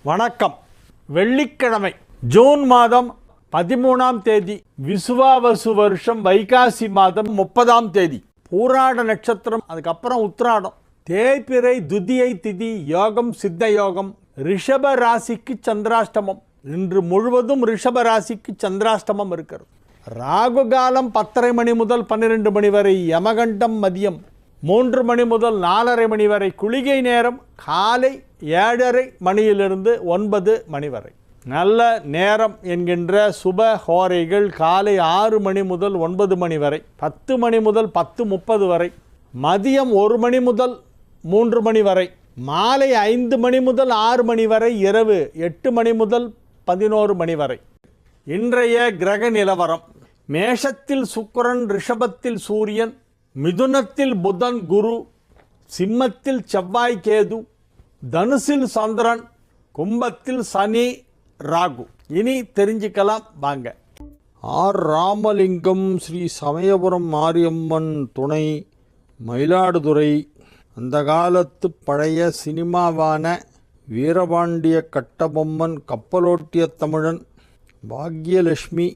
வணக்கம். வெள்ளிக்கிழமை ஜூன் மாதம் 13ஆம் தேதி, விசுவாவசு வருஷம் வைகாசி மாதம் 30ஆம் தேதி, பூராட நட்சத்திரம், அதுக்கப்புறம் உத்திராடம், தேய்பிறை துதியை திதி, யோகம் சித்த யோகம். ரிஷப ராசிக்கு சந்திராஷ்டமம். இன்று முழுவதும் ரிஷப ராசிக்கு சந்திராஷ்டமம் இருக்கிறது. ராகு காலம் 10:30 மணி முதல் 12 மணி வரை, யமகண்டம் மதியம் 3 மணி முதல் 4:30 மணி வரை, குளிகை நேரம் காலை 7:30 மணியிலிருந்து 9 மணி வரை. நல்ல நேரம் என்கின்ற சுப ஹோரைகள் காலை 6 மணி முதல் 9 மணி வரை, 10 மணி முதல் 10:30 வரை, மதியம் 1 மணி முதல் 3 மணி வரை, மாலை 5 மணி முதல் 6 மணி வரை, இரவு 8 மணி முதல் 11 மணி வரை. இன்றைய கிரக நிலவரம்: மேஷத்தில் சுக்கிரன், ரிஷபத்தில் சூரியன், மிதுனத்தில் புதன் குரு, சிம்மத்தில் செவ்வாய் கேது, தனுசில் சந்திரன், கும்பத்தில் சனி ராகு. இனி தெரிஞ்சுக்கலாம் வாங்க. ஆர் ராமலிங்கம், ஸ்ரீ சமயபுரம் மாரியம்மன் துணை, மயிலாடுதுறை. அந்த காலத்து பழைய சினிமாவான வீரபாண்டிய கட்டபொம்மன், கப்பலோட்டிய தமிழன், பாக்யலட்சுமி,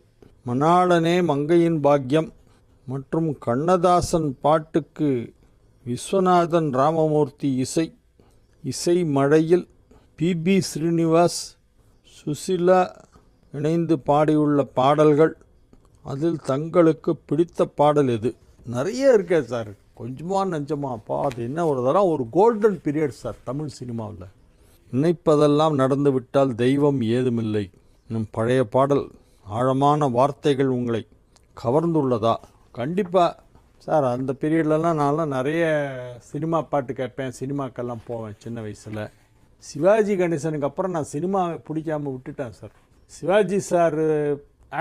மணாளனே மங்கையின் பாக்யம் மற்றும் கண்ணதாசன் பாட்டுக்கு விஸ்வநாதன் ராமமூர்த்தி இசை மழையில் பி ஸ்ரீனிவாஸ், சுசிலா இணைந்து பாடியுள்ள பாடல்கள். அதில் தங்களுக்கு பிடித்த பாடல் எது? நிறைய இருக்கே சார், கொஞ்சமா நஞ்சமாப்பா. அது என்ன ஒரு தரம் ஒரு கோல்டன் பீரியட் சார் தமிழ் சினிமாவில். நினைப்பதெல்லாம் நடந்துவிட்டால் தெய்வம் ஏதுமில்லை நம் பழைய பாடல். ஆழமான வார்த்தைகள் உங்களை கவர்ந்துள்ளதா? கண்டிப்பாக சார். அந்த பீரியட்லலாம் நான்லாம் நிறைய சினிமா பாட்டு கேட்பேன், சினிமாக்கெல்லாம் போவேன் சின்ன வயசில். சிவாஜி கணேசனுக்கு அப்புறம் நான் சினிமாவை பிடிக்காமல் விட்டுட்டேன் சார். சிவாஜி சார்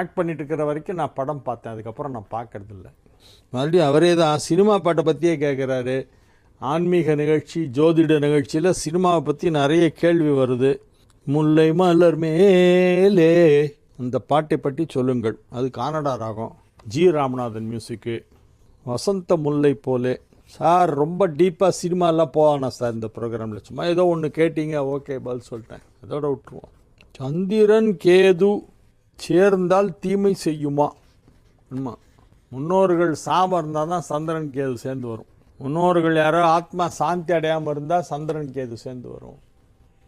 ஆக்ட் பண்ணிட்டு இருக்கிற வரைக்கும் நான் படம் பார்த்தேன், அதுக்கப்புறம் நான் பார்க்கறதில்ல. மறுபடியும் அவரே தான் சினிமா பாட்டை பற்றியே கேட்குறாரு. ஆன்மீக நிகழ்ச்சி, ஜோதிட நிகழ்ச்சியில் சினிமாவை பற்றி நிறைய கேள்வி வருது. முல்லை மலர் மேலே அந்த பாட்டை பற்றி சொல்லுங்கள். அது கானடா ராகம், ஜி ராமநாதன் மியூசிக்கு. வசந்த முல்லை போலே. சார் ரொம்ப டீப்பாக சினிமாலாம் போவானா சார் இந்த ப்ரோக்ராமில்? சும்மா ஏதோ ஒன்று கேட்டீங்க, ஓகே பதில் சொல்லிட்டேன், அதோட விட்டுருவோம். சந்திரன் கேது சேர்ந்தால் தீமை செய்யுமா? ஆமாம், முன்னோர்கள் சாபம் இருந்தால் தான் சந்திரன் கேது சேர்ந்து வரும். முன்னோர்கள் யாரோ ஆத்மா சாந்தி அடையாமல் இருந்தால் சந்திரன் கேது சேர்ந்து வரும்.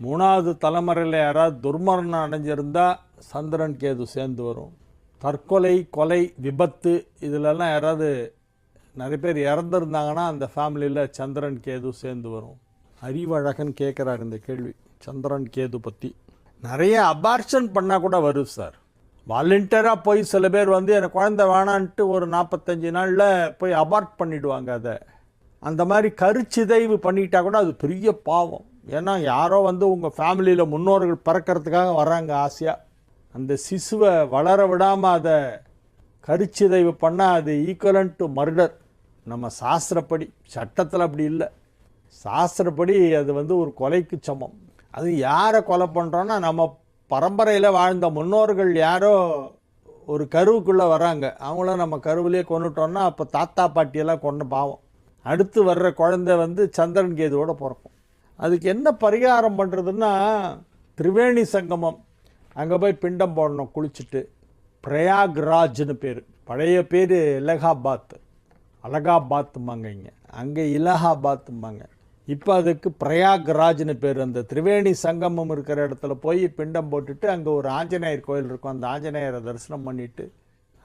3வது தலைமுறையில் யாராவது துர்மரணம் அடைஞ்சிருந்தால் சந்திரன் கேது சேர்ந்து வரும். தற்கொலை, கொலை, விபத்து இதிலெல்லாம் யாராவது நிறைய பேர் இறந்துருந்தாங்கன்னா அந்த ஃபேமிலியில் சந்திரன் கேது சேர்ந்து வரும். அறிவழகன் கேட்குறாரு இந்த கேள்வி சந்திரன் கேது பற்றி. நிறைய அபார்ஷன் பண்ணால் கூட வரும் சார். வாலண்டியராக போய் சில பேர் வந்து எனக்கு குழந்தை வேணான்ட்டு ஒரு 45 நாளில் போய் அபார்ட் பண்ணிவிடுவாங்க. அதை அந்த மாதிரி கருச்சிதைவு பண்ணிட்டா கூட அது பெரிய பாவம். ஏன்னா யாரோ வந்து உங்கள் ஃபேமிலியில் முன்னோர்கள் பிறக்கிறதுக்காக வர்றாங்க ஆசையாக. அந்த சிசுவை வளர விடாமல் அதை கருச்சிதைவு பண்ணால் அது ஈக்குவலன்ட் டு மர்டர். நம்ம சாஸ்திரப்படி, சட்டத்தில் அப்படி இல்லை, சாஸ்திரப்படி அது வந்து ஒரு கொலைக்கு சமம். அது யாரை கொலை பண்ணுறோன்னா நம்ம பரம்பரையில் வாழ்ந்த முன்னோர்கள் யாரோ ஒரு கருவுக்குள்ளே வராங்க, அவங்கள நம்ம கருவிலே கொண்டுட்டோன்னா அப்போ தாத்தா பாட்டியெல்லாம் கொண்டு பாவம். அடுத்து வர்ற குழந்தை வந்து சந்திரன் கேதுவோடு பிறக்கும். அதுக்கு என்ன பரிகாரம் பண்ணுறதுன்னா, திரிவேணி சங்கமம் அங்கே போய் பிண்டம் போடணும் குளிச்சுட்டு. பிரயாக்ராஜ்னு பேர், பழைய பேர் அலகாபாத்தும்பாங்க, அங்கே இலகாபாத்தும்பாங்க. இப்போ அதுக்கு பிரயாக்ராஜ்னு பேர். அந்த திரிவேணி சங்கமம் இருக்கிற இடத்துல போய் பிண்டம் போட்டுட்டு அங்கே ஒரு ஆஞ்சநேயர் கோயில் இருக்கும், அந்த ஆஞ்சநேயரை தரிசனம் பண்ணிவிட்டு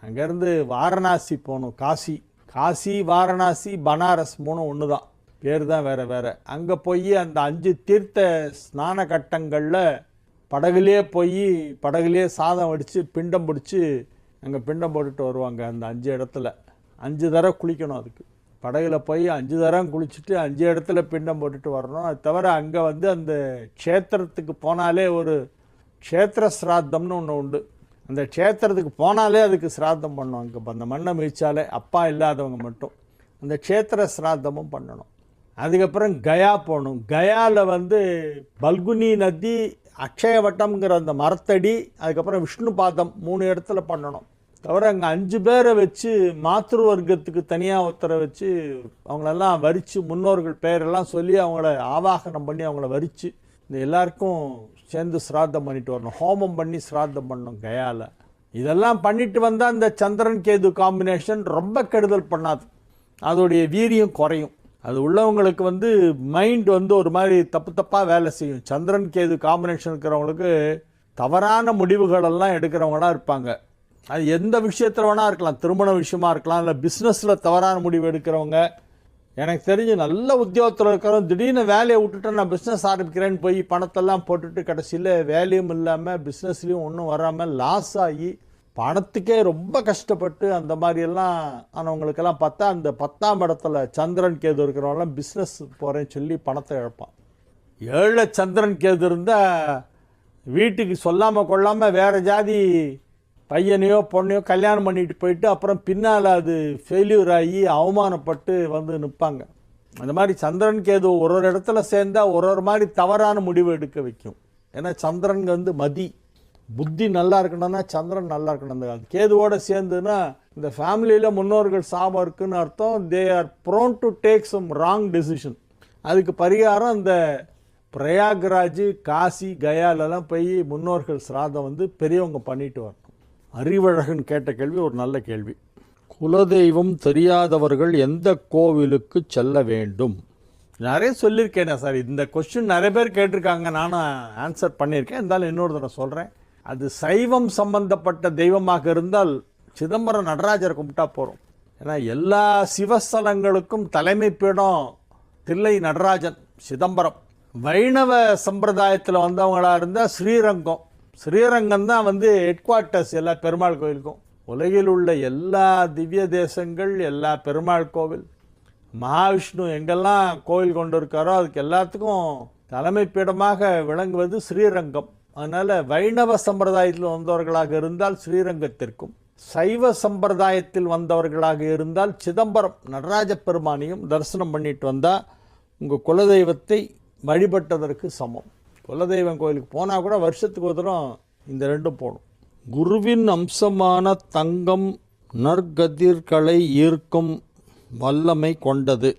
அங்கேருந்து வாரணாசி போகணும். காசி வாரணாசி பனாரஸ் 3 ஒன்று தான், பேர் தான் வேறு வேறு. அங்கே போய் அந்த 5 தீர்த்த ஸ்நான கட்டங்களில் படகுலேயே சாதம் வடித்து பிண்டம் பிடிச்சி அங்கே பிண்டம் போட்டுட்டு வருவாங்க. அந்த 5 இடத்துல 5 தடவை குளிக்கணும். அதுக்கு படகுல போய் 5 தடவை குளிச்சுட்டு 5 இடத்துல பிண்டம் போட்டுட்டு வரணும். அது தவிர அங்கே வந்து அந்த க்ஷேத்திரத்துக்கு போனாலே ஒரு க்ஷேத்திர ஸ்ராத்தம்னு ஒன்று உண்டு. அந்த க்ஷேத்திரத்துக்கு போனாலே அதுக்கு ஸ்ராத்தம் பண்ணணும். அங்கே அந்த மண்ணை மிதிச்சாலே, அப்பா இல்லாதவங்க மட்டும் அந்த க்ஷேத்திர ஸ்ராத்தமும் பண்ணணும். அதுக்கப்புறம் கயா போகணும். கயாவில் வந்து பல்குனி நதி, அக்ஷயவட்டம்ங்கிற அந்த மரத்தடி, அதுக்கப்புறம் விஷ்ணு பாதம் 3 இடத்துல பண்ணணும். தவிர அங்கே 5 பேரை வச்சு மாத்ரு வர்க்கத்துக்கு தனியாக ஒருத்தரை வச்சு அவங்களெல்லாம் வரித்து முன்னோர்கள் பேரெல்லாம் சொல்லி அவங்கள ஆவாகனம் பண்ணி அவங்கள வரித்து இந்த எல்லாருக்கும் சேர்ந்து சிராத்தம் பண்ணிட்டு வரணும், ஹோமம் பண்ணி சிராத்தம் பண்ணணும் கயால. இதெல்லாம் பண்ணிட்டு வந்தால் இந்த சந்திரன் கேது காம்பினேஷன் ரொம்ப கெடுதல் பண்ணாது, அதோடைய வீரியம் குறையும். அது உள்ளவங்களுக்கு வந்து மைண்ட் வந்து ஒரு மாதிரி தப்பாக வேலை செய்யும். சந்திரன் கேது காம்பினேஷன் இருக்கிறவங்களுக்கு தவறான முடிவுகளெல்லாம் எடுக்கிறவங்களாம் இருப்பாங்க. அது எந்த விஷயத்தில் வேணால் இருக்கலாம், திருமண விஷயமா இருக்கலாம், இல்லை பிஸ்னஸில் தவறான முடிவு எடுக்கிறவங்க. எனக்கு தெரிஞ்சு நல்ல உத்தியோகத்தில் இருக்கிறவங்க திடீர்னு வேலையை விட்டுட்டு நான் பிஸ்னஸ் ஆரம்பிக்கிறேன்னு போய் பணத்தெல்லாம் போட்டுட்டு கடைசியில் வேலையும் இல்லாமல் பிஸ்னஸ்லேயும் ஒன்றும் வராமல் லாஸ் ஆகி பணத்துக்கே ரொம்ப கஷ்டப்பட்டு அந்த மாதிரியெல்லாம் ஆனவங்களுக்கெல்லாம் பார்த்தா அந்த 10ஆம் இடத்துல சந்திரன் கேது இருக்கிறவங்களாம் பிஸ்னஸ் போகிறேன்னு சொல்லி பணத்தை இழப்பான். 7 சந்திரன் கேது இருந்தால் வீட்டுக்கு சொல்லாமல் கொள்ளாமல் வேறு ஜாதி பையனையோ பொண்ணையோ கல்யாணம் பண்ணிட்டு போயிட்டு அப்புறம் பின்னால் அது ஃபெயில்யூர் ஆகி அவமானப்பட்டு வந்து நிற்பாங்க. அந்த மாதிரி சந்திரன் கேது ஒரு இடத்துல சேர்ந்தால் ஒரு மாதிரி தவறான முடிவு எடுக்க வைக்கும். ஏன்னா சந்திரன் வந்து மதி, புத்தி நல்லா இருக்கணும்னா சந்திரன் நல்லா இருக்கணும். அந்த காலத்து கேதுவோடு சேர்ந்துன்னா இந்த ஃபேமிலியில் முன்னோர்கள் சாபம் இருக்குன்னு அர்த்தம். They are prone to take some wrong decision. அதுக்கு பரிகாரம் இந்த பிரயாக்ராஜ், காசி, கயாலெல்லாம் போய் முன்னோர்கள் சிராதம் வந்து பெரியவங்க பண்ணிட்டு வரணும். அறிவழகன் கேட்ட கேள்வி ஒரு நல்ல கேள்வி. குலதெய்வம் தெரியாதவர்கள் எந்த கோவிலுக்கு செல்ல வேண்டும்? நிறைய சொல்லியிருக்கேன் சார், இந்த கொஸ்டின் நிறைய பேர் கேட்டிருக்காங்க, நானும் ஆன்சர் பண்ணியிருக்கேன். இருந்தாலும் இன்னொரு தடவை சொல்கிறேன். அது சைவம் சம்பந்தப்பட்ட தெய்வமாக இருந்தால் சிதம்பரம் நடராஜரை கும்பிட்டா போகிறோம். ஏன்னா எல்லா சிவஸ்தலங்களுக்கும் தலைமை பீடம் தில்லை நடராஜன் சிதம்பரம். வைணவ சம்பிரதாயத்தில் வந்தவங்களாக இருந்தால் ஸ்ரீரங்கம் தான் வந்து ஹெட் குவார்ட்டர்ஸ் எல்லா பெருமாள் கோயிலுக்கும். உலகில் உள்ள எல்லா திவ்ய தேசங்கள், எல்லா பெருமாள் கோவில், மகாவிஷ்ணு எங்கெல்லாம் கோவில் கொண்டு இருக்காரோ அதுக்கு எல்லாத்துக்கும் தலைமை பீடமாக விளங்குவது ஸ்ரீரங்கம். அதனால் வைணவ சம்பிரதாயத்தில் வந்தவர்களாக இருந்தால் ஸ்ரீரங்கத்திற்கும், சைவ சம்பிரதாயத்தில் வந்தவர்களாக இருந்தால் சிதம்பரம் நடராஜ பெருமானையும் தரிசனம் பண்ணிட்டு வந்தால் உங்கள் குலதெய்வத்தை வழிபட்டதற்கு சமம். குலதெய்வம் கோயிலுக்கு போனால் கூட வருஷத்துக்கு ஒரு தரம் இந்த ரெண்டும் போகணும். குருவின் அம்சமான தங்கம் நற்கதிர்களை ஈர்க்கும் வல்லமை கொண்டது.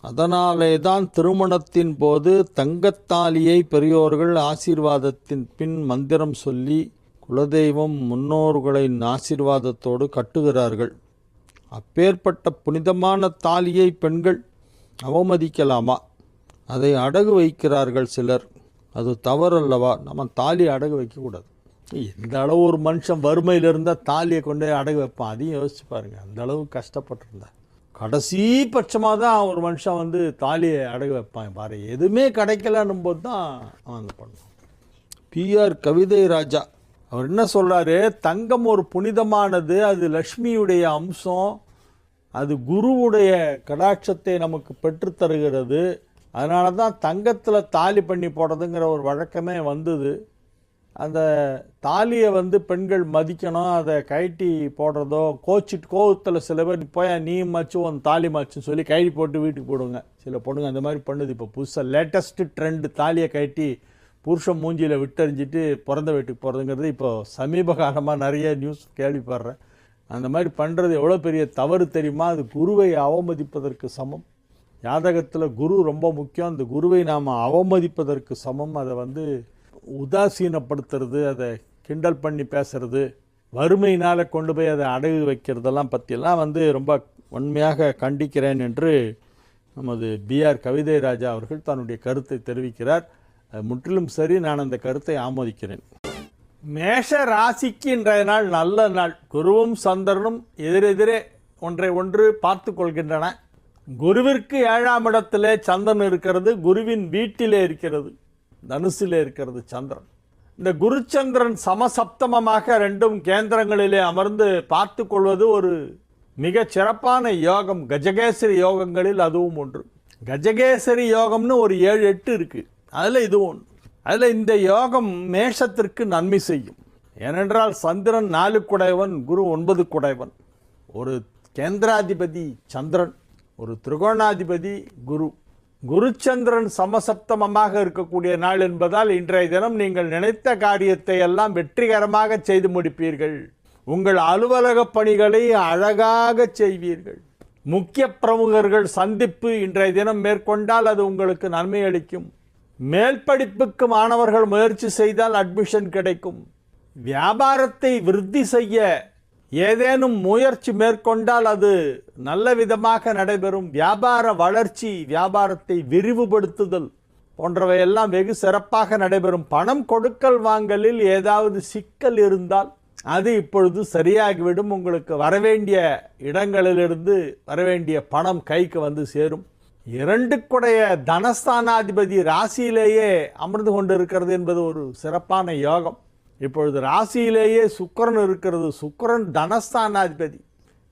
அதனாலே தான் திருமணத்தின் போது தங்கத்தாலியை பெரியோர்கள் ஆசீர்வாதத்தின் பின் மந்திரம் சொல்லி குலதெய்வம் முன்னோர்களின் ஆசீர்வாதத்தோடு கட்டுகிறார்கள். அப்பேற்பட்ட புனிதமான தாலியை பெண்கள் அவமதிக்கலாமா? அதை அடகு வைக்கிறார்கள் சிலர். அது தவறல்லவா? நம்ம தாலியை அடகு வைக்கக்கூடாது. எந்த அளவு ஒரு மனுஷன் வறுமையில் இருந்தால் தாலியை கொண்டு அடகு வைப்பான், அதையும் யோசிச்சு பாருங்கள். அந்த அளவு கஷ்டப்பட்டுருந்தா கடைசி பட்சமாக தான் ஒரு மனுஷன் வந்து தாலியை அடகு வைப்பான். பாரு, எதுவுமே கிடைக்கலன்னும் போது தான் அவன் பண்ணுவான். பிஆர் கவிதை ராஜா அவர் என்ன சொல்கிறாரு? தங்கம் ஒரு புனிதமானது, அது லக்ஷ்மியுடைய அம்சம், அது குருவுடைய கடாட்சத்தை நமக்கு பெற்றுத்தருகிறது. அதனால தான் தங்கத்தில் தாலி பண்ணி போடுறதுங்கிற ஒரு வழக்கமே வந்தது. அந்த தாலியை வந்து பெண்கள் மதிக்கணும், அதை கைட்டி போடுறதோ கோவத்தில் சில பேர் போய் நீ மச்சு உன் தாலி மச்சுன்னு சொல்லி கைட்டி போட்டு வீட்டுக்கு போடுங்க. சில பொண்ணுங்க அந்த மாதிரி பண்ணுது. இப்போ புதுசாக லேட்டஸ்ட்டு ட்ரெண்டு தாலியை கைட்டி புருஷன் மூஞ்சியில் விட்டறிஞ்சிட்டு பிறந்த வீட்டுக்கு போகிறதுங்கிறது இப்போ சமீப காலமாக நிறைய நியூஸ் கேள்விப்படுறேன். அந்த மாதிரி பண்ணுறது எவ்வளோ பெரிய தவறு தெரியுமா? அது குருவை அவமதிப்பதற்கு சமம். ஜாதகத்தில் குரு ரொம்ப முக்கியம். அந்த குருவை நாம் அவமதிப்பதற்கு சமம். அதை வந்து உதாசீனப்படுத்துறது, அதை கிண்டல் பண்ணி பேசுறது, வறுமையினால் கொண்டு போய் அதை அடகு வைக்கிறதெல்லாம் பற்றியெல்லாம் வந்து ரொம்ப உண்மையாக கண்டிக்கிறேன் என்று நமது பிஆர் கவிதை ராஜா அவர்கள் தன்னுடைய கருத்தை தெரிவிக்கிறார். அது முற்றிலும் சரி, நான் அந்த கருத்தை ஆமோதிக்கிறேன். மேஷ ராசிக்கு இன்றைய நாள் நல்ல நாள். குருவும் சந்திரனும் எதிரெதிரே ஒன்றை ஒன்று பார்த்து கொள்கின்றன. குருவிற்கு 7ஆம் இடத்திலே சந்திரன் இருக்கிறது, குருவின் வீட்டிலே இருக்கிறது, தனுசிலே இருக்கிறது சந்திரன். இந்த குருச்சந்திரன் சமசப்தமமாக ரெண்டும் கேந்திரங்களிலே அமர்ந்து பார்த்து கொள்வது ஒரு மிக சிறப்பான யோகம். கஜகேசரி யோகங்களில் அதுவும் ஒன்று. கஜகேசரி யோகம்னு ஒரு 7-8 இருக்குது, அதில் இதுவும் ஒன்று. அதில் இந்த யோகம் மேஷத்திற்கு நன்மை செய்யும். ஏனென்றால் சந்திரன் 4 குடைவன், குரு 9 குடைவன். ஒரு கேந்திராதிபதி சந்திரன், ஒரு திரிகோணாதிபதி குரு. குருச்சந்திரன் சமசப்தமமாக இருக்கக்கூடிய நாள் என்பதால் இன்றைய தினம் நீங்கள் நினைத்த காரியத்தை எல்லாம் வெற்றிகரமாக செய்து முடிப்பீர்கள். உங்கள் அலுவலக பணிகளை அழகாக செய்வீர்கள். முக்கிய பிரமுகர்கள் சந்திப்பு இன்றைய தினம் மேற்கொண்டால் அது உங்களுக்கு நன்மை அளிக்கும். மேல் படிப்புக்கு மாணவர்கள் முயற்சி செய்தால் அட்மிஷன் கிடைக்கும். வியாபாரத்தை விருத்தி செய்ய ஏதேனும் முயற்சி மேற்கொண்டால் அது நல்ல விதமாக நடைபெறும். வியாபார வளர்ச்சி, வியாபாரத்தை விரிவுபடுத்துதல் போன்றவையெல்லாம் வெகு சிறப்பாக நடைபெறும். பணம் கொடுக்கல் வாங்கலில் ஏதாவது சிக்கல் இருந்தால் அது இப்பொழுது சரியாகிவிடும். உங்களுக்கு வரவேண்டிய இடங்களிலிருந்து வரவேண்டிய பணம் கைக்கு வந்து சேரும். 2 தனஸ்தானாதிபதி ராசியிலேயே அமர்ந்து கொண்டிருக்கிறது என்பது ஒரு சிறப்பான யோகம். இப்பொழுது ராசியிலேயே சுக்கிரன் இருக்கிறது. சுக்கிரன் தனஸ்தானாதிபதி,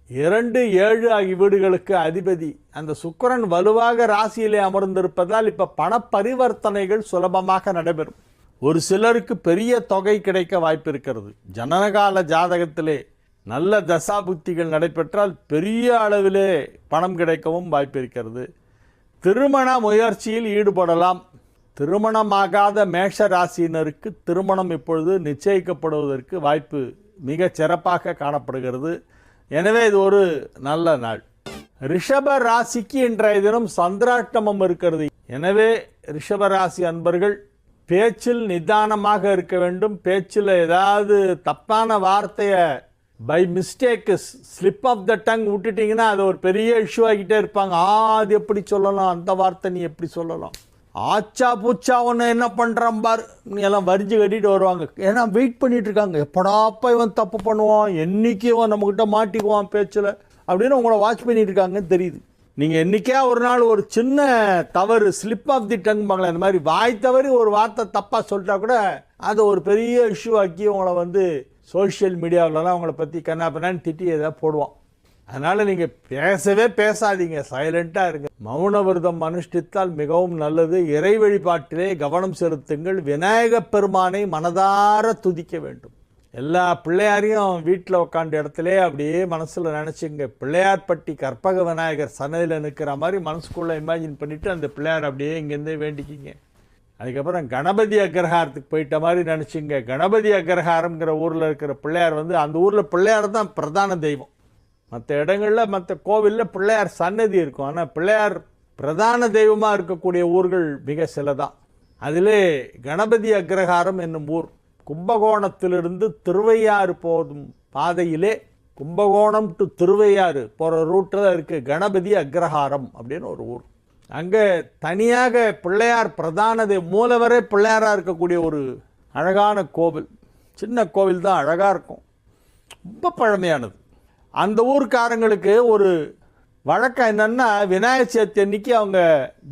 2, 7 ஆகிய வீடுகளுக்கு அதிபதி. அந்த சுக்கிரன் வலுவாக ராசியிலே அமர்ந்திருப்பதால் இப்போ பண பரிவர்த்தனைகள் சுலபமாக நடைபெறும். ஒரு சிலருக்கு பெரிய தொகை கிடைக்க வாய்ப்பு இருக்கிறது. ஜனனகால ஜாதகத்திலே நல்ல தசாபுக்திகள் நடைபெற்றால் பெரிய அளவிலே பணம் கிடைக்கவும் வாய்ப்பு இருக்கிறது. திருமண முயற்சியில் ஈடுபடலாம். திருமணமாகாத மேஷ ராசியினருக்கு திருமணம் இப்பொழுது நிச்சயிக்கப்படுவதற்கு வாய்ப்பு மிக சிறப்பாக காணப்படுகிறது. எனவே இது ஒரு நல்ல நாள். ரிஷப ராசிக்கு இன்றைய தினம் சந்திராஷ்டமம் இருக்கிறது. எனவே ரிஷப ராசி அன்பர்கள் பேச்சில் நிதானமாக இருக்க வேண்டும். பேச்சில் ஏதாவது தப்பான வார்த்தையை by mistake slip of the tongue விட்டுட்டிங்கன்னா அது ஒரு பெரிய இஷ்யூ ஆகிட்டே இருப்பாங்க. அது எப்படி சொல்லலாம், அந்த வார்த்தை நீ எப்படி சொல்லலாம், ஆச்சா பூச்சா ஒன்று என்ன பண்ணுறான் பார், எல்லாம் வரிஞ்சு கட்டிட்டு வருவாங்க. ஏன்னா வெயிட் பண்ணிட்டு இருக்காங்க, எப்படாப்பா இவன் தப்பு பண்ணுவான், என்னைக்கு இவன் நம்மக்கிட்ட மாட்டிக்குவான் பேச்சில் அப்படின்னு உங்களை வாட்ச் பண்ணிட்டு இருக்காங்கன்னு தெரியுது. நீங்கள் என்றைக்கே ஒரு நாள் ஒரு சின்ன தவறு, ஸ்லிப் ஆஃப் தி டங் பாங்களே, அந்த மாதிரி வாய் தவறி ஒரு வார்த்தை தப்பாக சொல்லிட்டா கூட அதை ஒரு பெரிய இஷ்யூ ஆக்கி உங்களை சோஷியல் மீடியாவிலலாம் அவங்கள பற்றி கண்ணாப்பண்ணான்னு திட்டி எதாவது போடுவான். அதனால் நீங்கள் பேசவே பேசாதீங்க, சைலண்ட்டாக இருங்க. மௌன விரதம் அனுஷ்டித்தால் மிகவும் நல்லது. இறை வழிபாட்டிலே கவனம் செலுத்துங்கள். விநாயகப் பெருமானை மனதார துதிக்க வேண்டும். எல்லா பிள்ளையாரையும் வீட்டில் உட்காந்த இடத்துல அப்படியே மனசில் நினச்சிங்க. பிள்ளையார்பட்டி கற்பக விநாயகர் சன்னதியில் நிற்கிற மாதிரி மனசுக்குள்ளே இமேஜின் பண்ணிவிட்டு அந்த பிள்ளையார் அப்படியே இங்கேருந்தே வேண்டிக்கிங்க. அதுக்கப்புறம் கணபதி அக்ரஹாரத்துக்கு போயிட்ட மாதிரி நினச்சிங்க. கணபதி அக்ரஹாரம்ங்கிற ஊரில் இருக்கிற பிள்ளையார் அந்த ஊரில் பிள்ளையார் தான் பிரதான தெய்வம். மற்ற இடங்களில் மற்ற கோவிலில் பிள்ளையார் சன்னதி இருக்கும். ஆனால் பிள்ளையார் பிரதான தெய்வமாக இருக்கக்கூடிய ஊர்கள் மிக சில தான். அதிலே கணபதி அக்ரஹாரம் என்னும் ஊர் கும்பகோணத்திலிருந்து திருவையாறு போதும் பாதையிலே, கும்பகோணம் டு திருவையாறு போகிற ரூட்டில் இருக்குது கணபதி அக்ரஹாரம் அப்படின்னு ஒரு ஊர். அங்கே தனியாக பிள்ளையார் பிரதான மூலவரே பிள்ளையாராக இருக்கக்கூடிய ஒரு அழகான கோவில். சின்ன கோவில் தான், அழகாக இருக்கும், ரொம்ப பழமையானது. அந்த ஊருக்காரங்களுக்கு ஒரு வழக்கம் என்னென்னா, விநாயகர் சதுர்த்தி அன்னைக்கு அவங்க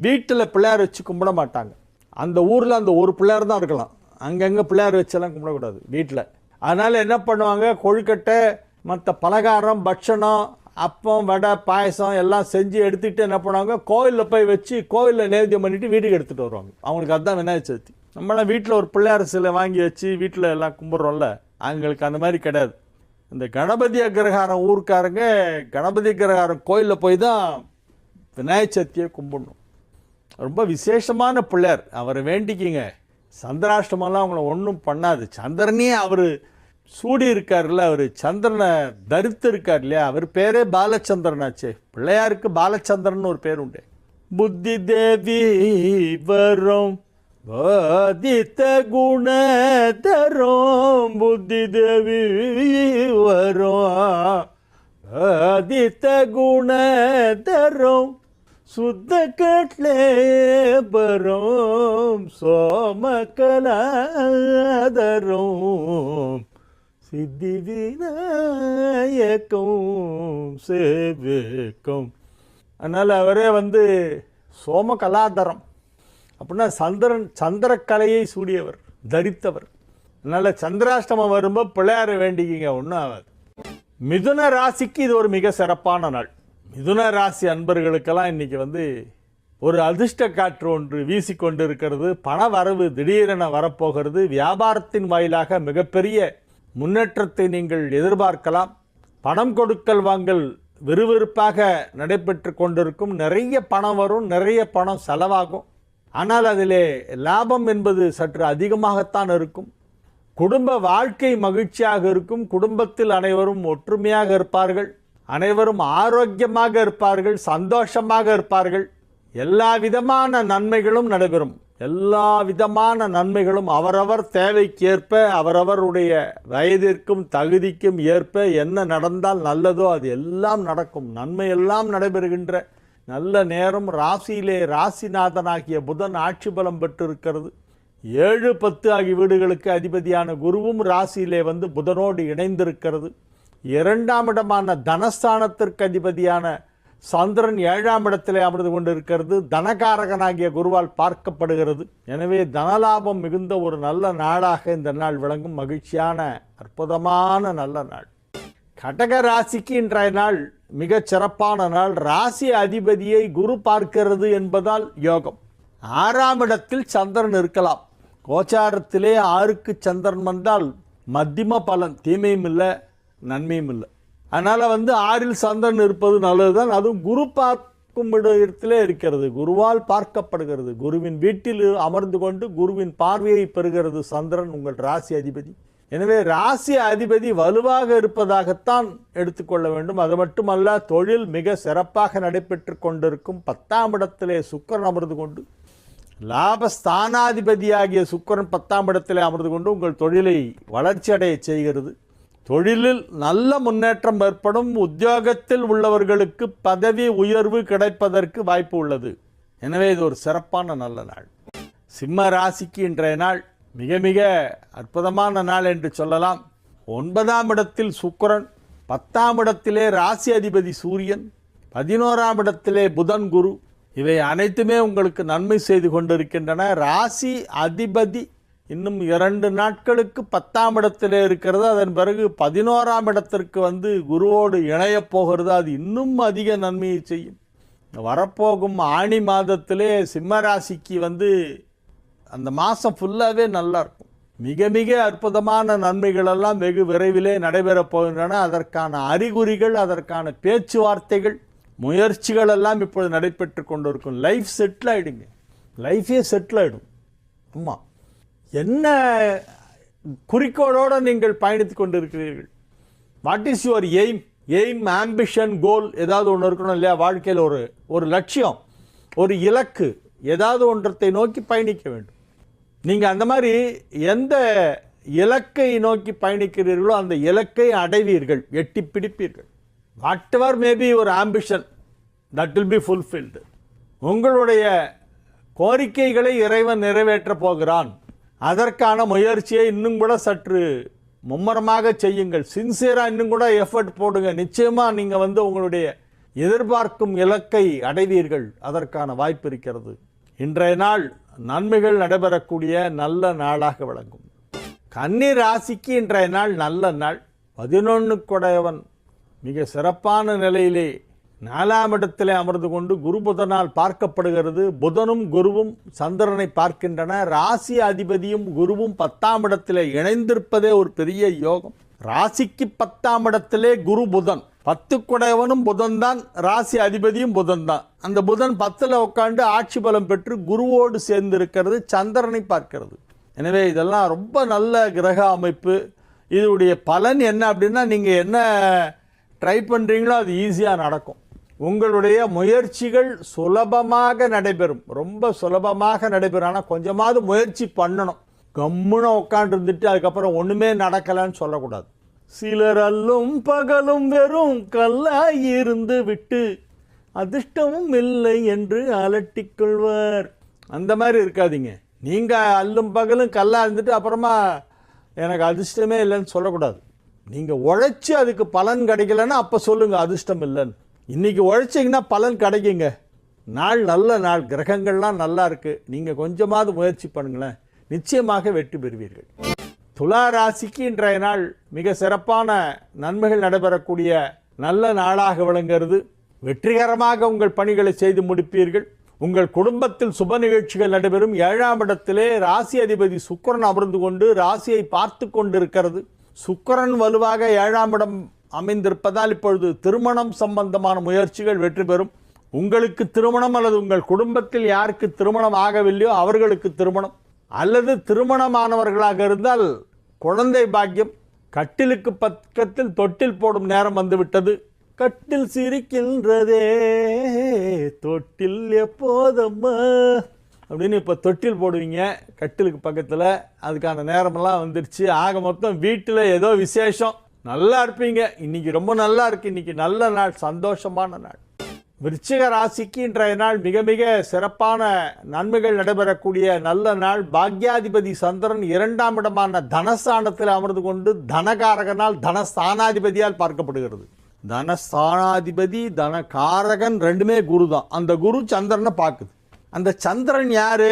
வீட்டில் பிள்ளையார் வச்சு கும்பிட மாட்டாங்க. அந்த ஊரில் அந்த ஒரு பிள்ளையார் தான் இருக்கலாம், அங்கங்கே பிள்ளையார் வச்செல்லாம் கும்பிடக்கூடாது வீட்டில். அதனால் என்ன பண்ணுவாங்க, கொழுக்கட்டை மற்ற பலகாரம் பட்சணம் அப்பம் வடை பாயசம் எல்லாம் செஞ்சு எடுத்துகிட்டு என்ன பண்ணுவாங்க, கோவிலில் போய் வச்சு கோவிலில் நேவேத்தியம் பண்ணிவிட்டு வீட்டுக்கு எடுத்துகிட்டு வருவாங்க. அவங்களுக்கு அதுதான் விநாயகர் சதுர்த்தி. நம்மளாம் வீட்டில் ஒரு பிள்ளையார் சிலை வாங்கி வச்சு வீட்டில் எல்லாம் கும்பிட்றோம்ல, அவங்களுக்கு அந்த மாதிரி கிடையாது. இந்த கணபதி அக்ரஹாரம் ஊருக்காரங்க கணபதி அக்ரஹாரம் கோயிலில் போய் தான் விநாயகர் சதுர்த்தியை கும்பிடணும். ரொம்ப விசேஷமான பிள்ளையார், அவரை வேண்டிக்கிங்க. சந்திராஷ்டமெல்லாம் அவங்கள ஒன்றும் பண்ணாது. சந்திரனே அவர் சூடி இருக்கார்ல, அவர் சந்திரனை தரித்து இருக்கார் இல்லையா, அவர் பேரே பாலச்சந்திரனாச்சே. பிள்ளையாருக்கு பாலச்சந்திரன் ஒரு பேர் உண்டு. புத்தி தேவி வரும் பாதித்த குண தரும், புத்தி தேவி வரும் பாதித்த குண தரும், சுத்த கட்லே பரும் சோமகலாதரும், சித்தி விநாயகம் சேவிக்கும். அதனால் அவரே சோமகலாதரம் அப்படின்னா சந்திரக்கலையை சூடியவர், தரித்தவர். அதனால் சந்திராஷ்டமம் வரும்போது பிள்ளையாரை வேண்டிக்கிங்க, ஒன்றும் ஆகாது. மிதுன ராசிக்கு இது ஒரு மிக சிறப்பான நாள். மிதுன ராசி அன்பர்களுக்கெல்லாம் இன்றைக்கி ஒரு அதிர்ஷ்ட காற்று ஒன்று வீசிக்கொண்டு இருக்கிறது. பண வரவு திடீரென வரப்போகிறது. வியாபாரத்தின் வாயிலாக மிகப்பெரிய முன்னேற்றத்தை நீங்கள் எதிர்பார்க்கலாம். பணம் கொடுக்கல் வாங்கல் விறுவிறுப்பாக நடைபெற்று கொண்டிருக்கும். நிறைய பணம் வரும், நிறைய பணம் செலவாகும். ஆனால் அதிலே லாபம் என்பது சற்று அதிகமாகத்தான் இருக்கும். குடும்ப வாழ்க்கை மகிழ்ச்சியாக இருக்கும். குடும்பத்தில் அனைவரும் ஒற்றுமையாக இருப்பார்கள், அனைவரும் ஆரோக்கியமாக இருப்பார்கள், சந்தோஷமாக இருப்பார்கள். எல்லா விதமான நன்மைகளும் நடைபெறும். எல்லா விதமான நன்மைகளும் அவரவர் தேவைக்கேற்ப அவரவருடைய வயதிற்கும் தகுதிக்கும் ஏற்ப என்ன நடந்தால் நல்லதோ அது எல்லாம் நடக்கும். நன்மை எல்லாம் நடைபெறுகின்ற நல்ல நேரம். ராசியிலே ராசிநாதனாகிய புதன் ஆட்சி பலம் பெற்றிருக்கிறது. 7, 10 ஆகிய வீடுகளுக்கு அதிபதியான குருவும் ராசியிலே வந்து புதனோடு இணைந்திருக்கிறது. 2ஆம் இடமான தனஸ்தானத்திற்கு அதிபதியான சந்திரன் 7ஆம் இடத்திலே அமர்ந்து கொண்டிருக்கிறது. தனகாரகனாகிய குருவால் பார்க்கப்படுகிறது. எனவே தனலாபம் மிகுந்த ஒரு நல்ல நாளாக இந்த நாள் விளங்கும். மகிழ்ச்சியான அற்புதமான நல்ல நாள். கடக ராசிக்கு இன்றைய நாள் மிகச் சிறப்பான நாள். ராசி அதிபதியை குரு பார்க்கிறது என்பதால் யோகம். 6ஆம் இடத்தில் சந்திரன் இருக்கலாம். கோச்சாரத்திலே 6க்கு சந்திரன் வந்தால் மத்தியம பலன், தீமையும் இல்லை நன்மையும் இல்லை. அதனால் 6ல் சந்திரன் இருப்பது நல்லதுதான். அதுவும் குரு பார்க்கும் இடத்திலே இருக்கிறது, குருவால் பார்க்கப்படுகிறது. குருவின் வீட்டில் அமர்ந்து கொண்டு குருவின் பார்வையை பெறுகிறது சந்திரன், உங்கள் ராசி அதிபதி. எனவே ராசி அதிபதி வலுவாக இருப்பதாகத்தான் எடுத்துக்கொள்ள வேண்டும். அது மட்டுமல்ல, தொழில் மிக சிறப்பாக நடைபெற்று கொண்டிருக்கும். 10ஆம் இடத்திலே சுக்கிரன் அமர்ந்து கொண்டு, லாபஸ்தானாதிபதியாகிய சுக்கிரன் 10ஆம் இடத்திலே அமர்ந்து கொண்டு உங்கள் தொழிலை வளர்ச்சி அடைய செய்கிறது. தொழிலில் நல்ல முன்னேற்றம் ஏற்படும். உத்தியோகத்தில் உள்ளவர்களுக்கு பதவி உயர்வு கிடைப்பதற்கு வாய்ப்பு உள்ளது. எனவே இது ஒரு சிறப்பான நல்ல நாள். சிம்ம ராசிக்கு இன்றைய நாள் மிக மிக அற்புதமான நாள் என்று சொல்லலாம். 9ஆம் இடத்தில் சுக்கிரன், 10ஆம் இடத்திலே ராசி அதிபதி சூரியன், 11ஆம் இடத்திலே புதன் குரு, இவை அனைத்துமே உங்களுக்கு நன்மை செய்து கொண்டிருக்கின்றன. ராசி அதிபதி இன்னும் 2 நாட்களுக்கு 10ஆம் இடத்திலே இருக்கிறது. அதன் பிறகு 11ஆம் இடத்திற்கு வந்து குருவோடு இணையப் போகிறது. அது இன்னும் அதிக நன்மையை செய்யும். வரப்போகும் ஆணி மாதத்திலே சிம்ம ராசிக்கு வந்து அந்த மாதம் ஃபுல்லாகவே நல்லா இருக்கும். மிக மிக அற்புதமான நன்மைகளெல்லாம் வெகு விரைவிலே நடைபெறப் போகின்றன. அதற்கான அறிகுறிகள், அதற்கான பேச்சுவார்த்தைகள், முயற்சிகள் எல்லாம் இப்பொழுது நடைபெற்று கொண்டிருக்கும். லைஃப் செட்டில் ஆகிடுங்க, லைஃபே செட்டில் ஆகிடும். ஆமாம், என்ன குறிக்கோளோடு நீங்கள் பயணித்து கொண்டிருக்கிறீர்கள்? What is your aim, ambition, goal? ஏதாவது ஒன்று இருக்கணும் இல்லையா? வாழ்க்கையில் ஒரு லட்சியம், ஒரு இலக்கு, ஏதாவது ஒன்றத்தை நோக்கி பயணிக்க வேண்டும். நீங்கள் அந்த மாதிரி எந்த இலக்கை நோக்கி பயணிக்கிறீர்களோ அந்த இலக்கை அடைவீர்கள், எட்டி பிடிப்பீர்கள். வாட் எவர் மேபி ஒரு ambition, that will be fulfilled. உங்களுடைய கோரிக்கைகளை இறைவன் நிறைவேற்றப் போகிறான். அதற்கான முயற்சியை இன்னும் கூட சற்று மும்மரமாக செய்யுங்கள். சின்சியராக இன்னும் கூட எஃபர்ட் போடுங்க. நிச்சயமாக நீங்கள் வந்து உங்களுடைய எதிர்பார்க்கும் இலக்கை அடைவீர்கள். அதற்கான வாய்ப்பு இருக்கிறது. இன்றைய நாள் நன்மைகள் நடைபெறக்கூடிய நல்ல நாளாக விளங்கும். கன்னி ராசிக்கு இன்றைய நாள் நல்ல நாள். 11 கொடையவன் மிக சிறப்பான நிலையிலே 4ஆம் இடத்திலே அமர்ந்து கொண்டு குரு புதனால் பார்க்கப்படுகிறது. புதனும் குருவும் சந்திரனை பார்க்கின்றன. ராசி அதிபதியும் குருவும் 10ஆம் இடத்திலே இணைந்திருப்பதே ஒரு பெரிய யோகம். ராசிக்கு 10ஆம் இடத்திலே குரு புதன், 10 கொடையவனும் புதன் தான், ராசி அதிபதியும் புதன் தான். அந்த புதன் 10ல் உட்காந்து ஆட்சி பலம் பெற்று குருவோடு சேர்ந்து இருக்கிறது, சந்திரனை பார்க்கிறது. எனவே இதெல்லாம் ரொம்ப நல்ல கிரக அமைப்பு. இதனுடைய பலன் என்ன அப்படின்னா, நீங்கள் என்ன ட்ரை பண்ணுறீங்களோ அது ஈஸியாக நடக்கும். உங்களுடைய முயற்சிகள் சுலபமாக நடைபெறும், ரொம்ப சுலபமாக நடைபெறும். ஆனால் கொஞ்சமாவது முயற்சி பண்ணணும். கம்முன்னு உட்காண்டிருந்துட்டு அதுக்கப்புறம் ஒன்றுமே நடக்கலைன்னு சொல்லக்கூடாது. சிலர் அல்லும் பகலும் வெறும் கல்லாயிருந்து விட்டு அதிர்ஷ்டமும் இல்லை என்று அலட்டிக்கொள்வார். அந்த மாதிரி இருக்காதீங்க. நீங்கள் அல்லும் பகலும் கல்லாக இருந்துட்டு அப்புறமா எனக்கு அதிர்ஷ்டமே இல்லைன்னு சொல்லக்கூடாது. நீங்கள் உழைச்சி அதுக்கு பலன் கிடைக்கலன்னா அப்போ சொல்லுங்கள் அதிர்ஷ்டம் இல்லைன்னு. இன்றைக்கி உழைச்சிங்கன்னா பலன் கிடைக்குங்க. நாள் நல்ல நாள், கிரகங்கள்லாம் நல்லா இருக்குது. நீங்கள் கொஞ்சமாவது முயற்சி பண்ணுங்களேன், நிச்சயமாக வெற்றி பெறுவீர்கள். துலா ராசிக்கு இன்றைய நாள் மிக சிறப்பான நன்மைகள் நடைபெறக்கூடிய நல்ல நாளாக விளங்குகிறது. வெற்றிகரமாக உங்கள் பணிகளை செய்து முடிப்பீர்கள். உங்கள் குடும்பத்தில் சுப நிகழ்ச்சிகள் நடைபெறும். 7ஆம் இடத்திலே ராசி அதிபதி சுக்கிரன் அமர்ந்து கொண்டு ராசியை பார்த்து கொண்டிருக்கிறது. சுக்கிரன் வலுவாக 7ஆம் இடம் அமைந்திருப்பதால் இப்பொழுது திருமணம் சம்பந்தமான முயற்சிகள் வெற்றி பெறும். உங்களுக்கு திருமணம் அல்லது உங்கள் குடும்பத்தில் யாருக்கு திருமணம் ஆகவில்லையோ அவர்களுக்கு திருமணம், அல்லது திருமணமானவர்களாக இருந்தால் குழந்தை பாக்கியம். கட்டிலுக்கு பக்கத்தில் தொட்டில் போடும் நேரம் வந்துவிட்டது. கட்டில் சிரிக்கின்றதே தொட்டில் எப்போதம்மா அப்படின்னு இப்போ தொட்டில் போடுவீங்க கட்டிலுக்கு பக்கத்தில். அதுக்கான நேரமெல்லாம் வந்துடுச்சு. ஆக மொத்தம் வீட்டில் ஏதோ விசேஷம், நல்லா இருப்பீங்க. இன்னைக்கு ரொம்ப நல்லா இருக்கு. இன்னைக்கு நல்ல நாள், சந்தோஷமான நாள். விருச்சிக ராசிக்கு இன்றைய நாள் மிக மிக சிறப்பான நன்மைகள் நடைபெறக்கூடிய நல்ல நாள். பாக்யாதிபதி சந்திரன் 2ஆம் இடமான தனஸ்தானத்தில் அமர்ந்து கொண்டு தனகாரகனால் தனஸ்தானாதிபதியால் பார்க்கப்படுகிறது. தனஸ்தானாதிபதி தனகாரகன் ரெண்டுமே குரு தான். அந்த குரு சந்திரனை பார்க்குது. அந்த சந்திரன் யாரு?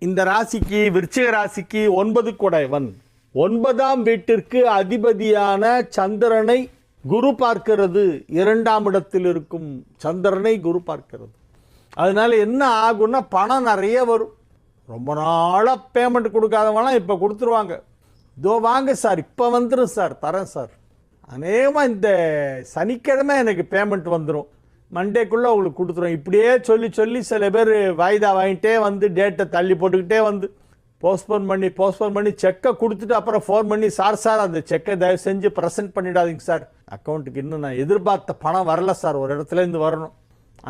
இந்த ராசிக்கு, விருச்சிக ராசிக்கு 9 குடையவன். 9ஆம் வீட்டிற்கு அதிபதியான சந்திரனை குரு பார்க்கிறது. 2ஆம் இடத்தில் இருக்கும் சந்திரனை குரு பார்க்கிறது. அதனால என்ன ஆகும்னா பணம் நிறைய வரும். ரொம்ப நாளாக பேமெண்ட் கொடுக்காதவங்களாம் இப்போ கொடுத்துருவாங்க. இதோ வாங்க சார், இப்போ வந்துடும் சார், தரேன் சார். அநேகமாக இந்த சனிக்கிழமை எனக்கு பேமெண்ட் வந்துடும், மண்டேக்குள்ளே உங்களுக்கு கொடுத்துருவோம். இப்படியே சொல்லி சொல்லி சில பேர் வாய்தா வாங்கிட்டே வந்து டேட்டை தள்ளி போட்டுக்கிட்டே வந்து போஸ்ட்போன் பண்ணி செக்கை கொடுத்துட்டு அப்புறம் ஃபோன் பண்ணி, சார் அந்த செக்கை தயவு செஞ்சு ப்ரெசென்ட் பண்ணிடாதீங்க சார், அக்கௌண்ட்டுக்கு இன்னும் நான் எதிர்பார்த்த பணம் வரல சார், ஒரு இடத்துலேருந்து வரணும்,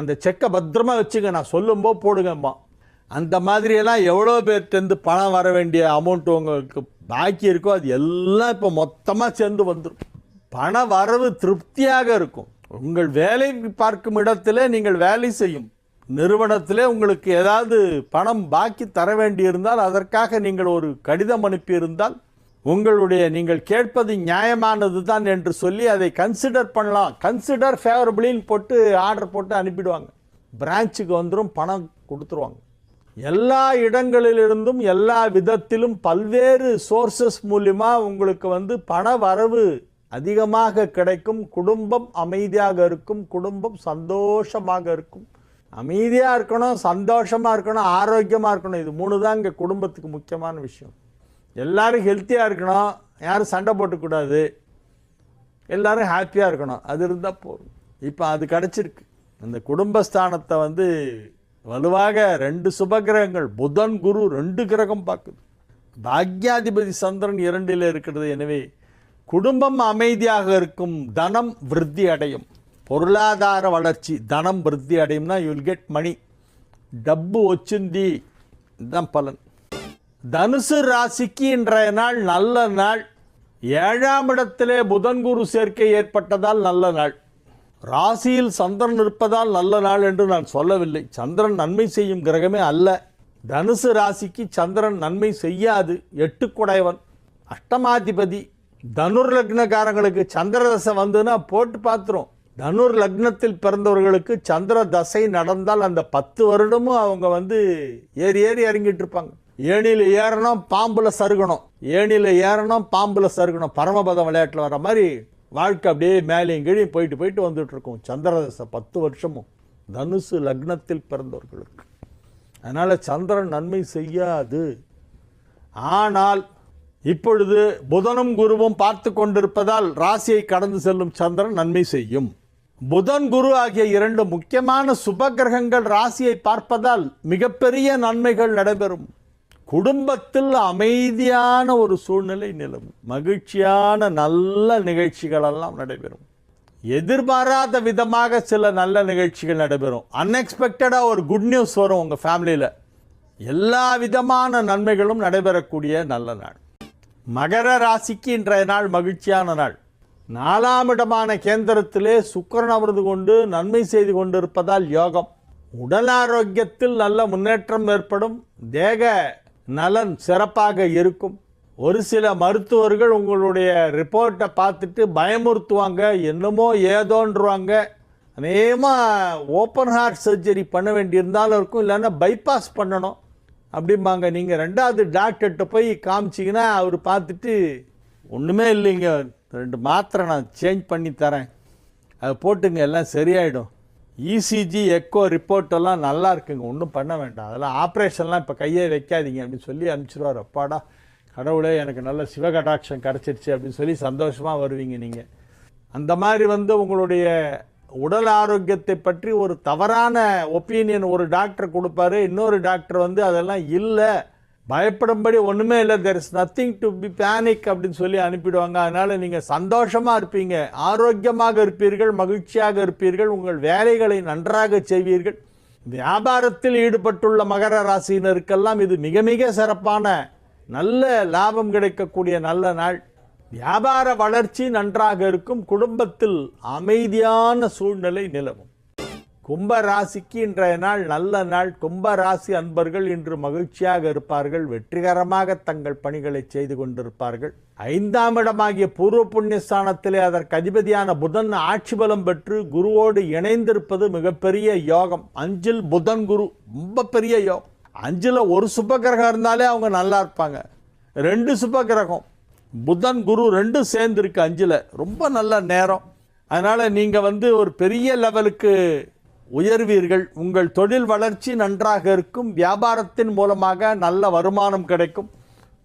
அந்த செக்கை பத்திரமா வச்சுங்க, நான் சொல்லும்போது போடுங்கம்மா. அந்த மாதிரியெல்லாம் எவ்வளோ பேர்கிட்டருந்து பணம் வர வேண்டிய அமௌண்ட் உங்களுக்கு பாக்கி இருக்கோ அது எல்லாம் இப்போ மொத்தமாக சேர்ந்து வந்துடும். பண வரவு திருப்தியாக இருக்கும். உங்கள் வேலை பார்க்கும் இடத்துல நீங்கள் வேலை செய்யும் நிறுவனத்திலே உங்களுக்கு ஏதாவது பணம் பாக்கி தர வேண்டியிருந்தால் அதற்காக நீங்கள் ஒரு கடிதம் அனுப்பியிருந்தால் உங்களுடைய நீங்கள் கேட்பது நியாயமானது தான் என்று சொல்லி அதை கன்சிடர் பண்ணலாம். கன்சிடர் ஃபேவரபிளின்னு போட்டு ஆர்டர் போட்டு அனுப்பிடுவாங்க. பிரான்ச்சுக்கு வந்துடும், பணம் கொடுத்துருவாங்க. எல்லா இடங்களிலிருந்தும் எல்லா விதத்திலும் பல்வேறு சோர்சஸ் மூலிமா உங்களுக்கு பண வரவு அதிகமாக கிடைக்கும். குடும்பம் அமைதியாக இருக்கும், குடும்பம் சந்தோஷமாக இருக்கும். அமைதியாக இருக்கணும், சந்தோஷமாக இருக்கணும், ஆரோக்கியமாக இருக்கணும். இது 3 தான் இங்கே குடும்பத்துக்கு முக்கியமான விஷயம். எல்லோரும் ஹெல்த்தியாக இருக்கணும், யாரும் சண்டை போட்டுக்கூடாது, எல்லோரும் ஹாப்பியாக இருக்கணும். அது இருந்தால் போதும். இப்போ அது கிடச்சிருக்கு. அந்த குடும்பஸ்தானத்தை வலுவாக 2 சுபகிரகங்கள், புதன் குரு 2 கிரகம் பார்க்குது. பாக்யாதிபதி சந்திரன் 2ல் இருக்கிறது. எனவே குடும்பம் அமைதியாக இருக்கும், தனம் விருத்தி அடையும், பொருளாதார வளர்ச்சி, தனம் விருத்தி அடையும்னா யூ வில் கெட் மணி, டப்பு ஒச்சுந்தி, இதுதான் பலன். தனுசு ராசிக்கு இன்றைய நாள் நல்ல நாள். 7ஆம் இடத்திலே புதன் குரு சேர்க்கை ஏற்பட்டதால் நல்ல நாள். ராசியில் சந்திரன் இருப்பதால் நல்ல நாள் என்று நான் சொல்லவில்லை. சந்திரன் நன்மை செய்யும் கிரகமே அல்ல. தனுசு ராசிக்கு சந்திரன் நன்மை செய்யாது. 8 குடையவன், அஷ்டமாதிபதி. தனுர் லக்னக்காரங்களுக்கு சந்திர தசை வந்துன்னா போட்டு பார்த்துரும். தனுர் லக்னத்தில் பிறந்தவர்களுக்கு சந்திர தசை நடந்தால் அந்த 10 வருடமும் அவங்க ஏறி ஏறி இறங்கிட்டு இருப்பாங்க. ஏணியில் ஏறணும், பாம்புல சருகணும், ஏணியில் ஏறணும், பாம்புல சருகணும். பரமபதம் விளையாட்டில் வர மாதிரி வாழ்க்கை அப்படியே மேலேயும் கீழே போயிட்டு வந்துட்டு இருக்கும். சந்திர தசை 10 வருஷமும் தனுசு லக்னத்தில் பிறந்தவர்களுக்கு. அதனால் சந்திரன் நன்மை செய்யாது. ஆனால் இப்பொழுது புதனும் குருவும் பார்த்து கொண்டிருப்பதால் ராசியை கடந்து செல்லும் சந்திரன் நன்மை செய்யும். புதன் குரு ஆகிய 2 முக்கியமான சுபகிரகங்கள் ராசியை பார்ப்பதால் மிகப்பெரிய நன்மைகள் நடைபெறும். குடும்பத்தில் அமைதியான ஒரு சூழ்நிலை நிலவும். மகிழ்ச்சியான நல்ல நிகழ்ச்சிகள் எல்லாம் நடைபெறும். எதிர்பாராத விதமாக சில நல்ல நிகழ்ச்சிகள் நடைபெறும். அன்எக்ஸ்பெக்டடாக ஒரு குட் நியூஸ் வரும் உங்கள் ஃபேமிலியில். எல்லா விதமான நன்மைகளும் நடைபெறக்கூடிய நல்ல நாள். மகர ராசிக்கு இன்றைய நாள் மகிழ்ச்சியான நாள். 4ஆம் இடமான கேந்திரத்திலே சுக்கிரன் அமர்ந்து கொண்டு நன்மை செய்து கொண்டிருப்பதால் யோகம். உடல் ஆரோக்கியத்தில் நல்ல முன்னேற்றம் ஏற்படும். தேக நலன் சிறப்பாக இருக்கும். ஒரு சில மருத்துவர்கள் உங்களுடைய ரிப்போர்ட்டை பார்த்துட்டு பயமுறுத்துவாங்க, என்னமோ ஏதோன்றுவாங்க. அநேகமாக ஓப்பன் ஹார்ட் சர்ஜரி பண்ண வேண்டியிருந்தாலும் இருக்கும், இல்லைன்னா பைபாஸ் பண்ணணும் அப்படிம்பாங்க. நீங்கள் 2வது டாக்டர்கிட்ட போய் காமிச்சிங்கன்னா அவர் பார்த்துட்டு ஒன்றுமே இல்லைங்க, 2 மாத்திரை நான் சேஞ்ச் பண்ணி தரேன், அதை போட்டுங்க, எல்லாம் சரியாயிடும். இசிஜி எக்கோ ரிப்போர்ட்டெல்லாம் நல்லா இருக்குங்க, ஒன்றும் பண்ண வேண்டாம், அதெல்லாம் ஆப்ரேஷன்லாம் இப்போ கையே வைக்காதீங்க அப்படின்னு சொல்லி அனுப்பிச்சிடுவார். அப்பாடா கடவுளே எனக்கு நல்ல சிவகடாட்சம் கிடச்சிருச்சு அப்படின்னு சொல்லி சந்தோஷமாக வருவீங்க நீங்கள். அந்த மாதிரி உங்களுடைய உடல் ஆரோக்கியத்தை பற்றி ஒரு தவறான ஒப்பீனியன் ஒரு டாக்டர் கொடுப்பாரு. இன்னொரு டாக்டர் அதெல்லாம் இல்லை, பயப்படும்படி ஒன்றுமே இல்லை, there is nothing to be panic அப்படின்னு சொல்லி அனுப்பிடுவாங்க. அதனால் நீங்கள் சந்தோஷமாக இருப்பீங்க, ஆரோக்கியமாக இருப்பீர்கள், மகிழ்ச்சியாக இருப்பீர்கள், உங்கள் வேலைகளை நன்றாக செய்வீர்கள். வியாபாரத்தில் ஈடுபட்டுள்ள மகர ராசியினருக்கெல்லாம் இது மிக மிக சிறப்பான நல்ல லாபம் கிடைக்கக்கூடிய நல்ல நாள். வியாபார வளர்ச்சி நன்றாக இருக்கும். குடும்பத்தில் அமைதியான சூழ்நிலை நிலவும். கும்ப ராசிக்கு இன்றைய நாள் நல்ல நாள். கும்ப ராசி அன்பர்கள் இன்று மகிழ்ச்சியாக இருப்பார்கள். வெற்றிகரமாக தங்கள் பணிகளை செய்து கொண்டிருப்பார்கள். 5ஆம் இடமாகிய பூர்வ புண்ணியஸ்தானத்திலே அதற்கு அதிபதியான புதன் ஆட்சி பலம் பெற்று குருவோடு இணைந்திருப்பது மிகப்பெரிய யோகம். 5ல் புதன் குரு ரொம்ப பெரிய யோகம். 5ல் ஒரு சுபகிரகம் இருந்தாலே அவங்க நல்லா இருப்பாங்க. 2 சுபகிரகம் புதன் குரு 2 சேர்ந்து இருக்கு 5ல். ரொம்ப நல்ல நேரம். அதனால நீங்க ஒரு பெரிய லெவலுக்கு உயர்வீர்கள். உங்கள் தொழில் வளர்ச்சி நன்றாக இருக்கும். வியாபாரத்தின் மூலமாக நல்ல வருமானம் கிடைக்கும்.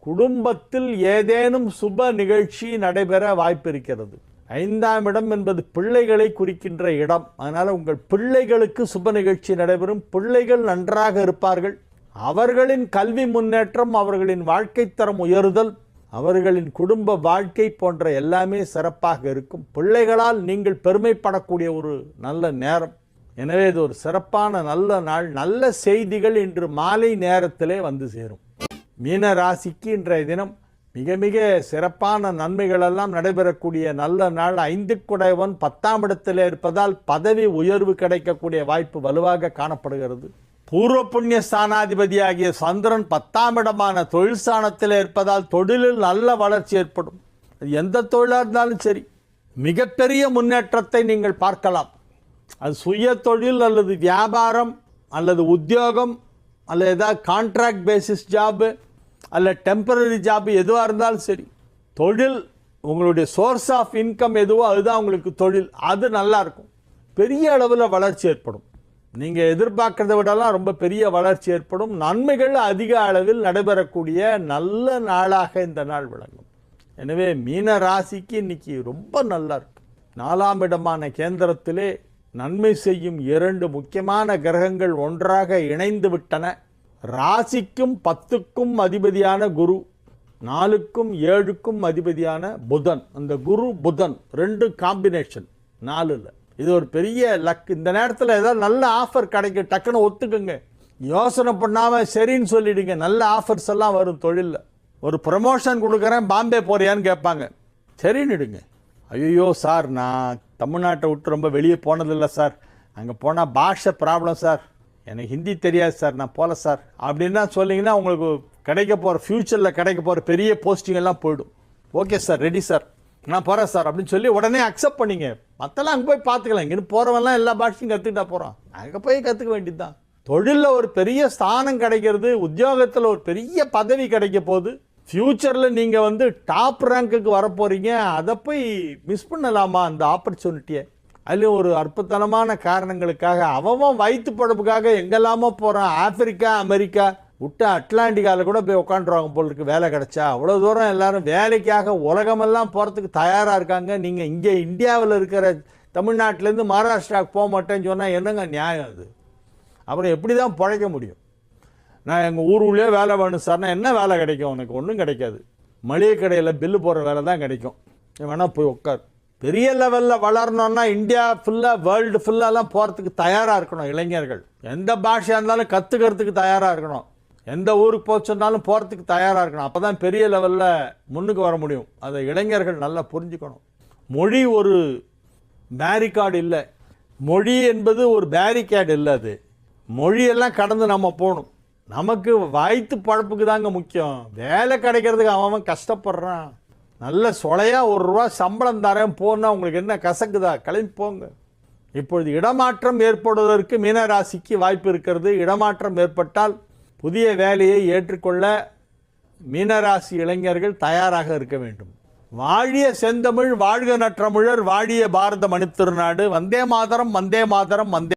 குடும்பத்தில் ஏதேனும் சுப நிகழ்ச்சி நடைபெற வாய்ப்பு இருக்கிறது. 5ஆம் இடம் என்பது பிள்ளைகளை குறிக்கின்ற இடம். அதனால் உங்கள் பிள்ளைகளுக்கு சுப நிகழ்ச்சி நடைபெறும். பிள்ளைகள் நன்றாக இருப்பார்கள். அவர்களின் கல்வி முன்னேற்றம், அவர்களின் வாழ்க்கை தரம் உயருதல், அவர்களின் குடும்ப வாழ்க்கை போன்ற எல்லாமே சிறப்பாக இருக்கும். பிள்ளைகளால் நீங்கள் பெருமைப்படக்கூடிய ஒரு நல்ல நேரம். எனவே இது ஒரு சிறப்பான நல்ல நாள். நல்ல செய்திகள் இன்று மாலை நேரத்திலே வந்து சேரும். மீன ராசிக்கு இன்றைய தினம் மிக மிக சிறப்பான நன்மைகள் எல்லாம் நடைபெறக்கூடிய நல்ல நாள். 5க்குடையவன் 10ஆம் இடத்திலே இருப்பதால் பதவி உயர்வு கிடைக்கக்கூடிய வாய்ப்பு வலுவாக காணப்படுகிறது. பூர்வ புண்ணிய ஸ்தானாதிபதியாகிய சந்திரன் 10ஆம் இடமான தொழில் ஸ்தானத்திலே இருப்பதால் தொழிலில் நல்ல வளர்ச்சி ஏற்படும். எந்த தொழிலாக இருந்தாலும் சரி மிகப்பெரிய முன்னேற்றத்தை நீங்கள் பார்க்கலாம். அது சுய தொழில் அல்லது வியாபாரம் அல்லது உத்தியோகம் அல்லது ஏதாவது கான்ட்ராக்ட் பேசிஸ் ஜாபு அல்ல டெம்பரரி ஜாபு எதுவாக இருந்தாலும் சரி, தொழில் உங்களுடைய சோர்ஸ் ஆஃப் இன்கம் எதுவோ அதுதான் உங்களுக்கு தொழில். அது நல்லா இருக்கும். பெரிய அளவில் வளர்ச்சி ஏற்படும். நீங்கள் எதிர்பார்க்கறதை விடலாம் ரொம்ப பெரிய வளர்ச்சி ஏற்படும். நன்மைகள் அதிக அளவில் நடைபெறக்கூடிய நல்ல நாளாக இந்த நாள் விளங்கும். எனவே மீன ராசிக்கு இன்னைக்கு ரொம்ப நல்லா இருக்கு. 4ஆம் இடமான கேந்திரத்திலே நன்மை செய்யும் 2 முக்கியமான கிரகங்கள் ஒன்றாக இணைந்து விட்டன. ராசிக்கும் 10க்கும் அதிபதியான குரு, 4க்கும் 7க்கும் அதிபதியான புதன். அந்த குரு புதன் 2 காம்பினேஷன் 4ல். இது ஒரு பெரிய லக். இந்த நேரத்தில் ஏதாவது நல்ல ஆஃபர் கிடைக்கும், டக்குன்னு ஒத்துக்குங்க. யோசனை பண்ணாமல் சரின்னு சொல்லிடுங்க. நல்ல ஆஃபர்ஸ் எல்லாம் வரும். தொழிலில் ஒரு ப்ரமோஷன் கொடுக்குறேன், பாம்பே போறியான்னு கேட்பாங்க. சரின்னுடுங்க. ஐயோ சார், நான் தமிழ்நாட்டை விட்டு ரொம்ப வெளியே போனதில்லை சார், அங்கே போனால் பாஷை ப்ராப்ளம் சார், எனக்கு ஹிந்தி தெரியாது சார், நான் போகல சார் அப்படின்னா சொல்லிங்கன்னா உங்களுக்கு கிடைக்க போகிற ஃப்யூச்சரில் கிடைக்க போகிற பெரிய போஸ்டிங் எல்லாம் போய்டும். ஓகே சார், ரெடி சார், நான் போகிறேன் சார் அப்படின்னு சொல்லி உடனே அக்செப்ட் பண்ணிங்க. மற்றெல்லாம் அங்கே போய் பார்த்துக்கலாம். இங்கேன்னு போகிறவெல்லாம் எல்லா பாஷையும் கற்றுக்கிட்டா போகிறோம். அங்கே போய் கற்றுக்க வேண்டியது தான். தொழிலில் ஒரு பெரிய ஸ்தானம் கிடைக்கிறது. உத்தியோகத்தில் ஒரு பெரிய பதவி கிடைக்க போகுது. ஃப்யூச்சரில் நீங்கள் டாப் ரேங்க்குக்கு வரப்போகிறீங்க. அதை போய் மிஸ் பண்ணலாமா அந்த ஆப்பர்ச்சுனிட்டியை? அதுலேயும் ஒரு அற்புதமான காரணங்களுக்காக அவன் வயிற்று பழப்புக்காக எங்கெல்லாமோ போகிறான். ஆப்பிரிக்கா, அமெரிக்கா விட்டு அட்லாண்டிக்காவில் கூட போய் உட்காந்துருவாங்க போல் இருக்கு வேலை கிடச்சா. அவ்வளோ தூரம் எல்லாரும் வேலைக்காக உலகமெல்லாம் போகிறதுக்கு தயாராக இருக்காங்க. நீங்கள் இங்கே இந்தியாவில் இருக்கிற தமிழ்நாட்டிலேருந்து மகாராஷ்டிராவுக்கு போக மாட்டேன்னு சொன்னால் என்னங்க நியாயம் அது? அப்புறம் எப்படி தான் பிழைக்க முடியும்? நான் எங்கள் ஊருக்குள்ளேயே வேலை வேணும் சார். நான் என்ன வேலை கிடைக்கும்? உனக்கு ஒன்றும் கிடைக்காது. மளிகை கடையில் பில்லு போடுற வேலை தான் கிடைக்கும். வேணால் போய் உட்கார். பெரிய லெவலில் வளரணுன்னா இந்தியா ஃபுல்லாக வேர்ல்டு ஃபுல்லாலாம் போகிறதுக்கு தயாராக இருக்கணும். இளைஞர்கள் எந்த பாஷையாக இருந்தாலும் கற்றுக்கிறதுக்கு தயாராக இருக்கணும். எந்த ஊருக்கு போக சொன்னாலும் போகிறதுக்கு தயாராக இருக்கணும். அப்போ தான் பெரிய லெவலில் முன்னுக்கு வர முடியும். அதை இளைஞர்கள் நல்லா புரிஞ்சுக்கணும். மொழி ஒரு பேரிகார்டு இல்லை. மொழி என்பது ஒரு பேரிகேட் இல்லை. அது மொழியெல்லாம் கடந்து நம்ம போகணும். நமக்கு வயிற்று பழப்புக்கு தாங்க முக்கியம். வேலை கிடைக்கிறதுக்கு அவன் கஷ்டப்படுறான். நல்ல சொலையாக ₹1 சம்பளம் தரேன் போனால் உங்களுக்கு என்ன கசக்குதா? கிளம்பி போங்க. இப்பொழுது இடமாற்றம் ஏற்படுவதற்கு மீனராசிக்கு வாய்ப்பு இருக்கிறது. இடமாற்றம் ஏற்பட்டால் புதிய வேலையை ஏற்றுக்கொள்ள மீனராசி இளைஞர்கள் தயாராக இருக்க வேண்டும். வாழிய செந்தமிழ், வாழ்க நற்றமிழர், வாழிய பாரத மணித்திருநாடு. வந்தே மாதரம், வந்தே மாதரம், வந்தே